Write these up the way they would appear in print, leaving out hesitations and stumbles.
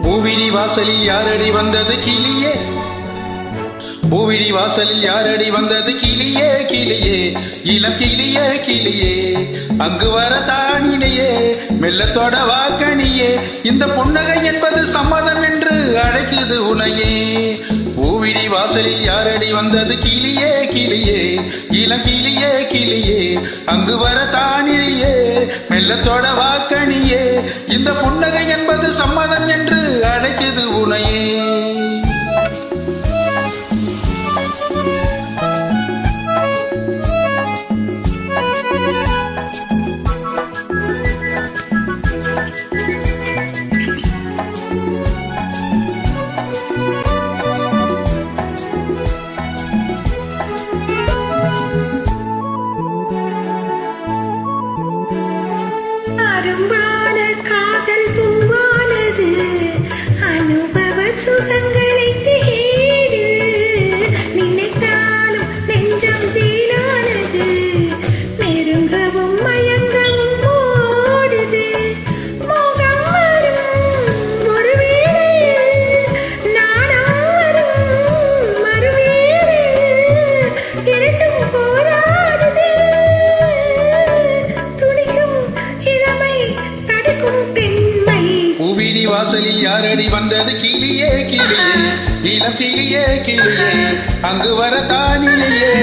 பூவிழி வாசலில் யாரடி வந்தது கிளியே, பூவிழி வாசலில் யாரடி வந்தது கிளியே கிளியே, இளம் கிளியே கிளியே, அங்கு வர தானினையே மெல்லத்தோட வாக்கணியே, இந்த புன்னகை என்பது சம்மதம் என்று அழைக்குது உனையே. பூவிழி வாசலில் யாரடி வந்தது கிளியே கிளியே, இளம் கிளியே கிளியே, அங்கு வர தானினையே மெல்லத்தோட வாக்கணியே, இந்த புன்னகை என்பது சம்மதம் என்று அழைக்குது உனையே. அரும்பான காதல் பூவானது அனுபவ சுகங்களை தேடு, நினைத்தாலும் நெஞ்சம் தீனானது நெருங்கவும் மயங்கவும் ஓடுது. மோகம் வரும் ஒரு வேளையில் நாணம் வரும் மறுவேளையில் இரண்டும் போராடுது. பூவிழி வாசலில் யாரடி வந்தது கிளியே கிளியே, இளம் கிளியே கிளியே, அங்கு வர தானினையே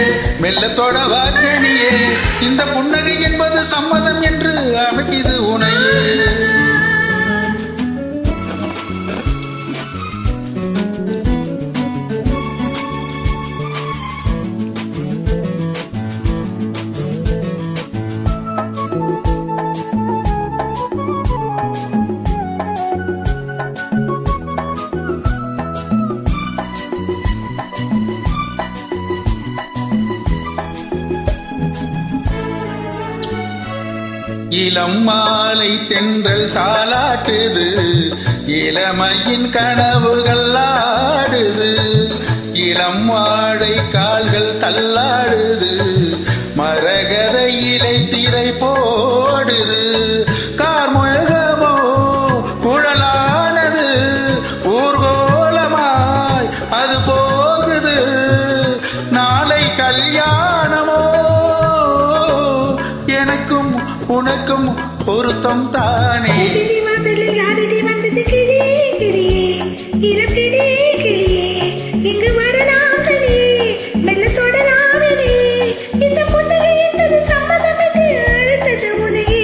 மெல்லத்தோட வாக்கணியே, இந்த புன்னகை என்பது சம்மதம் என்று அமைக்குது உனையே. இளம் மாலை தென்றல் தாலாட்டுது, இளமையின் கனவுகள் ஆடுது, இளம் வாழை கால்கள் தள்ளாடுது, மரகத இலை திரை போடுது, கார்முகமோ குழலானது ஊர்கோலமாய் அது போகுது, நாளை கல்யாணமோ எனக்கும் உனக்கும் பொருத்தம் தானே. யாரடி வந்தது கிளியே கிளியே, இளம் கிளியே கிளியே, இங்கு வரலாம் கிளியே மெல்லத்தோட நாவிலே, இந்த புன்னகை என்பது சம்மதம் என்று அழைத்தது உனையே.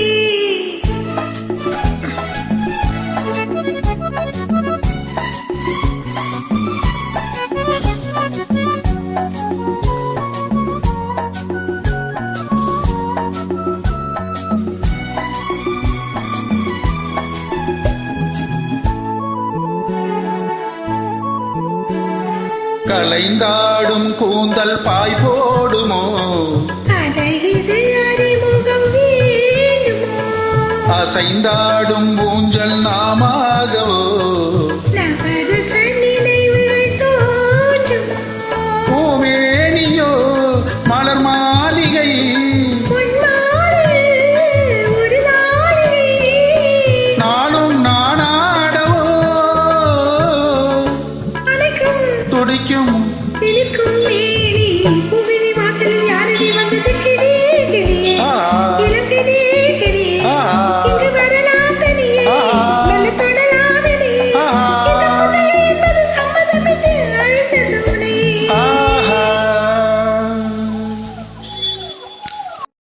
கலைந்தாடும் கூந்தல் பாய் போடுமோ, அழகிது அறிமுகம் வேண்டுமோ, அசைந்தாடும் ஊஞ்சல் நாமாகவோ,